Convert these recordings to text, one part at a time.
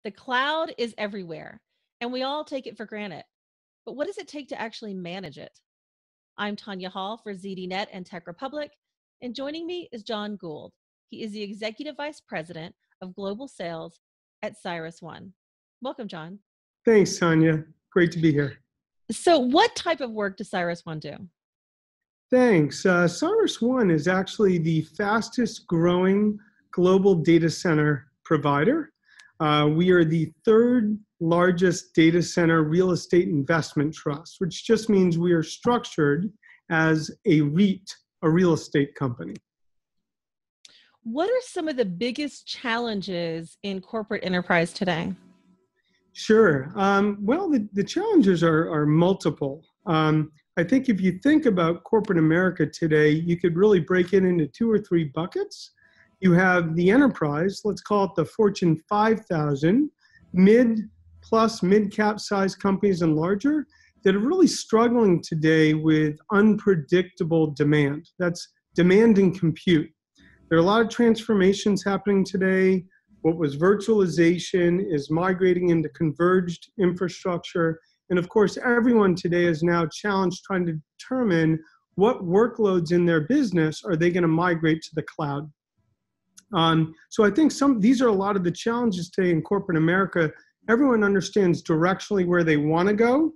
The cloud is everywhere, and we all take it for granted. But what does it take to actually manage it? I'm Tonya Hall for ZDNet and Tech Republic, and joining me is John Gould. He is the Executive Vice President of Global Sales at CyrusOne. Welcome, John. Thanks, Tonya. Great to be here. So what type of work does CyrusOne do? Thanks. CyrusOne is actually the fastest growing global data center provider. We are the third largest data center real estate investment trust, which just means we are structured as a REIT, a real estate company. What are some of the biggest challenges in corporate enterprise today? Sure. Well, the challenges are multiple. I think if you think about corporate America today, you could really break it into two or three buckets. You have the enterprise, let's call it the Fortune 5,000, mid-cap size companies and larger that are really struggling today with unpredictable demand. That's demand and compute. There are a lot of transformations happening today. What was virtualization is migrating into converged infrastructure. And of course, everyone today is now challenged trying to determine what workloads in their business are they going to migrate to the cloud. So I think these are a lot of the challenges today in corporate America. Everyone understands directionally where they want to go,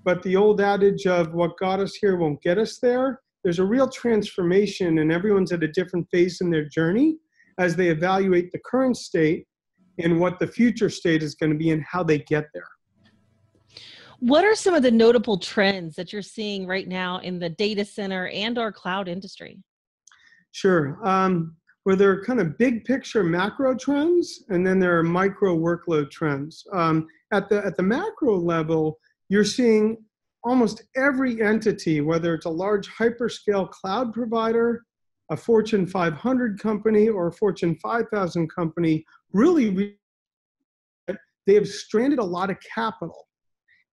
but the old adage of what got us here won't get us there, there's a real transformation and everyone's at a different phase in their journey as they evaluate the current state and what the future state is going to be and how they get there. What are some of the notable trends that you're seeing right now in the data center and or cloud industry? Sure. Where there are kind of big picture macro trends, and then there are micro workload trends. At the macro level, you're seeing almost every entity, whether it's a large hyperscale cloud provider, a Fortune 500 company, or a Fortune 5,000 company, really they have stranded a lot of capital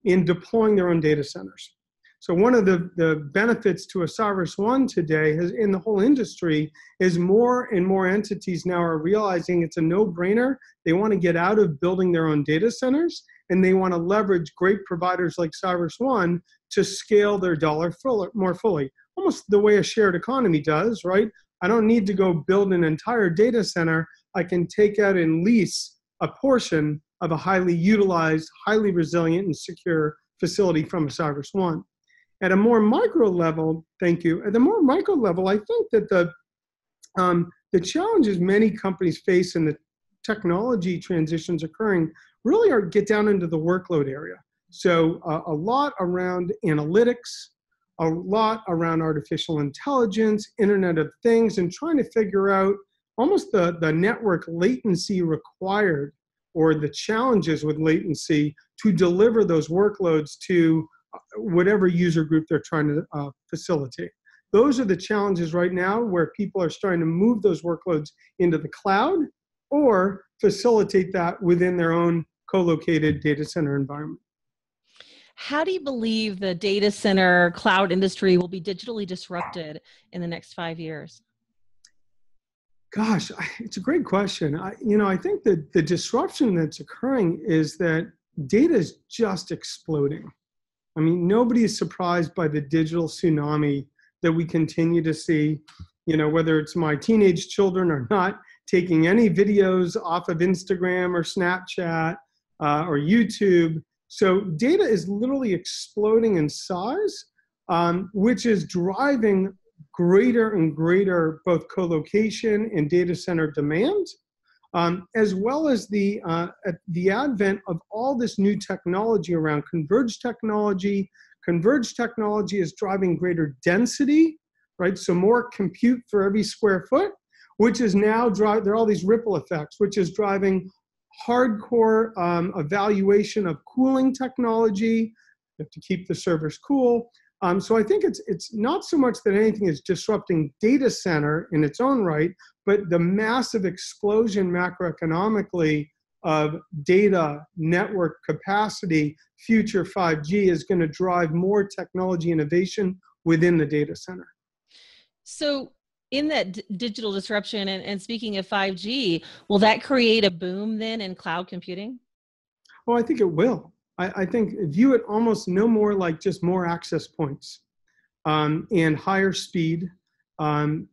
in deploying their own data centers. So one of the benefits to a CyrusOne today in the whole industry is more and more entities now are realizing it's a no-brainer. They want to get out of building their own data centers, and they want to leverage great providers like CyrusOne to scale their dollar more fully, almost the way a shared economy does, right? I don't need to go build an entire data center. I can take out and lease a portion of a highly utilized, highly resilient and secure facility from a CyrusOne. At a more micro level, thank you. At the more micro level, I think that the challenges many companies face in the technology transitions occurring really get down into the workload area. So a lot around analytics, a lot around artificial intelligence, Internet of Things, and trying to figure out almost the network latency required or the challenges with latency to deliver those workloads to whatever user group they're trying to facilitate. Those are the challenges right now where people are starting to move those workloads into the cloud or facilitate that within their own co-located data center environment. How do you believe the data center cloud industry will be digitally disrupted in the next 5 years? Gosh, it's a great question. I think that the disruption that's occurring is that data is just exploding. I mean, nobody is surprised by the digital tsunami that we continue to see, whether it's my teenage children are not taking any videos off of Instagram or Snapchat or YouTube. So data is literally exploding in size, which is driving greater and greater both co-location and data center demand, as well as the advent of all this new technology around converged technology. Converged technology is driving greater density, right? So more compute for every square foot, which is now there are all these ripple effects, which is driving hardcore evaluation of cooling technology. You have to keep the servers cool. So I think it's not so much that anything is disrupting data center in its own right, but the massive explosion macroeconomically of data, network capacity, future 5G is going to drive more technology innovation within the data center. So in that digital disruption and speaking of 5G, will that create a boom then in cloud computing? Oh, I think it will. I think view it almost no more like just more access points and higher speed,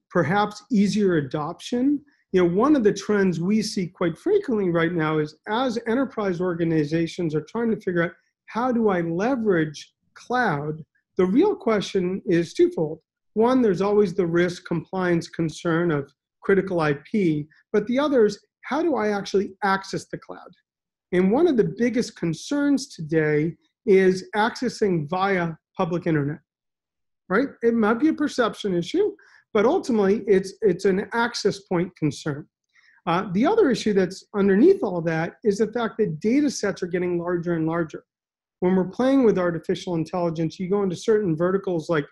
perhaps easier adoption. One of the trends we see quite frequently right now is as enterprise organizations are trying to figure out how do I leverage cloud, the real question is twofold. One, there's always the risk compliance concern of critical IP, but the other is how do I actually access the cloud? And one of the biggest concerns today is accessing via public internet, right? It might be a perception issue, but ultimately it's an access point concern. The other issue that's underneath all that is the fact that data sets are getting larger and larger. When we're playing with artificial intelligence, you go into certain verticals like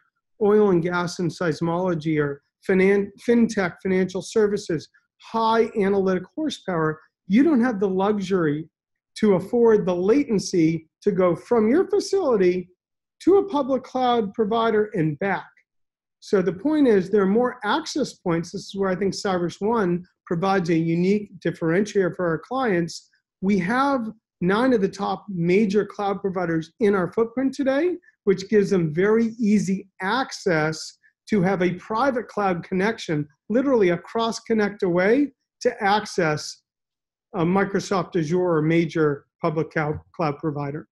oil and gas and seismology or fintech, financial services, high analytic horsepower. You don't have the luxury to afford the latency to go from your facility to a public cloud provider and back. So the point is there are more access points. This is where I think CyrusOne provides a unique differentiator for our clients. We have 9 of the top major cloud providers in our footprint today, which gives them very easy access to have a private cloud connection, literally a cross-connect away to access a Microsoft Azure or major public cloud provider.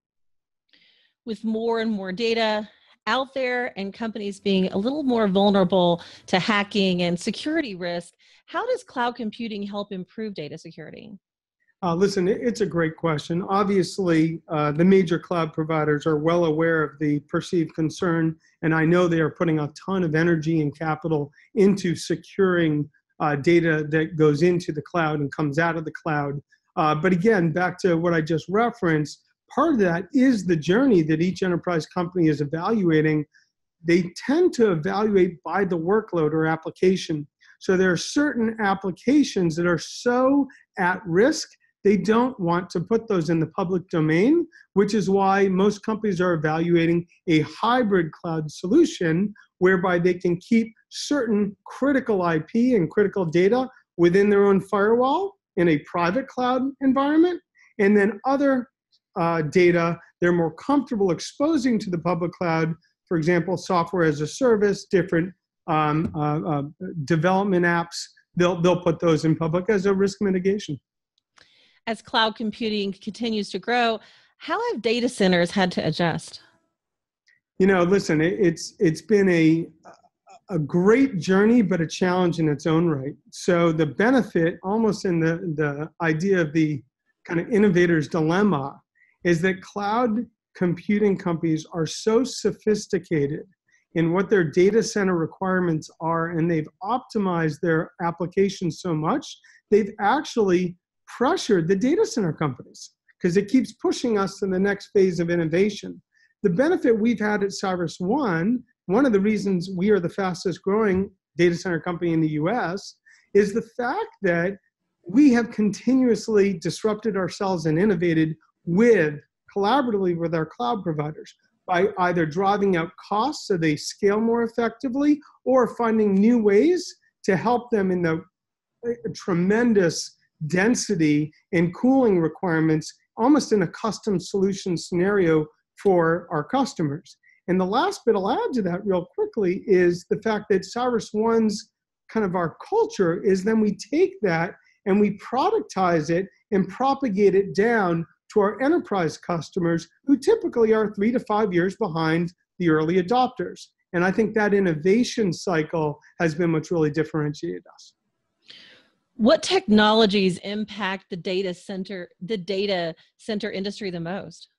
With more and more data out there and companies being a little more vulnerable to hacking and security risk, how does cloud computing help improve data security? Listen, it's a great question. Obviously, the major cloud providers are well aware of the perceived concern, and I know they are putting a ton of energy and capital into securing data that goes into the cloud and comes out of the cloud. But again, back to what I just referenced, part of that is the journey that each enterprise company is evaluating. They tend to evaluate by the workload or application. So there are certain applications that are so at risk, they don't want to put those in the public domain, which is why most companies are evaluating a hybrid cloud solution whereby they can keep certain critical IP and critical data within their own firewall in a private cloud environment, and then other data they're more comfortable exposing to the public cloud, for example, software as a service, different development apps, they'll put those in public as a risk mitigation. As cloud computing continues to grow, how have data centers had to adjust? Listen, it's been a great journey, but a challenge in its own right. So the benefit, almost in the idea of the kind of innovator's dilemma, is that cloud computing companies are so sophisticated in what their data center requirements are, and they've optimized their applications so much, they've actually pressured the data center companies because it keeps pushing us to the next phase of innovation. The benefit we've had at CyrusOne, one of the reasons we are the fastest growing data center company in the US, is the fact that we have continuously disrupted ourselves and innovated collaboratively with our cloud providers by either driving out costs so they scale more effectively or finding new ways to help them in the tremendous density and cooling requirements, almost in a custom solution scenario for our customers. And the last bit I'll add to that real quickly is the fact that CyrusOne's kind of our culture is then we take that and we productize it and propagate it down to our enterprise customers who typically are 3 to 5 years behind the early adopters. And I think that innovation cycle has been what's really differentiated us. What technologies impact the data center industry the most?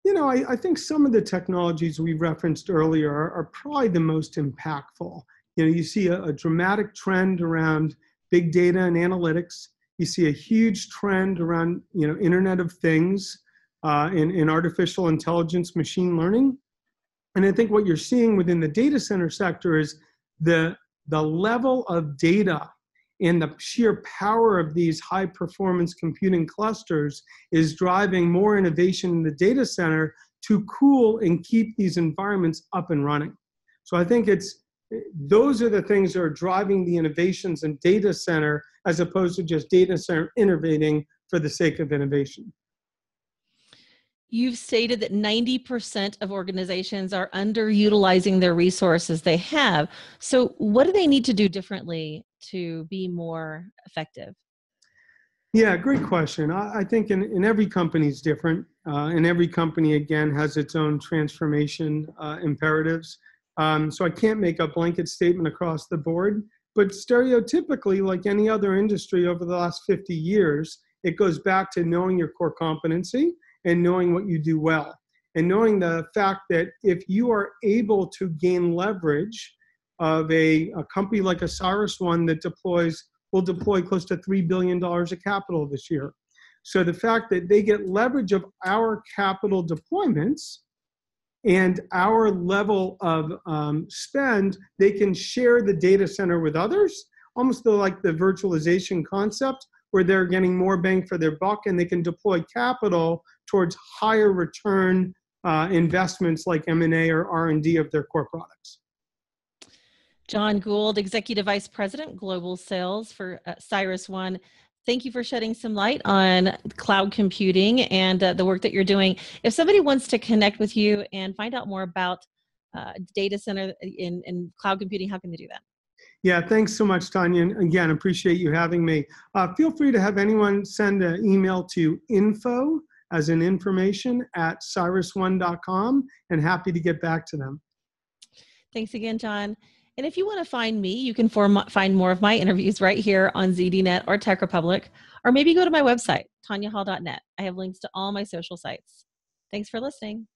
I think some of the technologies we referenced earlier are probably the most impactful. You see a dramatic trend around big data and analytics. You see a huge trend around, Internet of Things in artificial intelligence, machine learning. And I think what you're seeing within the data center sector is the level of data and the sheer power of these high performance computing clusters is driving more innovation in the data center to cool and keep these environments up and running. So I think those are the things that are driving the innovations in data center as opposed to just data center innovating for the sake of innovation. You've stated that 90% of organizations are underutilizing their resources they have. So what do they need to do differently to be more effective? Yeah, great question. I think in every company is different. And every company, again, has its own transformation imperatives. So I can't make a blanket statement across the board. But stereotypically, like any other industry over the last 50 years, it goes back to knowing your core competency and knowing what you do well. And knowing the fact that if you are able to gain leverage of a company like a CyrusOne that will deploy close to $3 billion of capital this year. So the fact that they get leverage of our capital deployments and our level of spend, they can share the data center with others, almost like the virtualization concept, where they're getting more bang for their buck and they can deploy capital towards higher return investments like M&A or R&D of their core products. John Gould, Executive Vice President, Global Sales for CyrusOne. Thank you for shedding some light on cloud computing and the work that you're doing. If somebody wants to connect with you and find out more about data center in cloud computing, how can they do that? Yeah, thanks so much, Tonya. And again, appreciate you having me. Feel free to have anyone send an email to info, as in information, at CyrusOne.com, and happy to get back to them. Thanks again, John. And if you want to find me, you can find more of my interviews right here on ZDNet or Tech Republic, or maybe go to my website, tonyahall.net. I have links to all my social sites. Thanks for listening.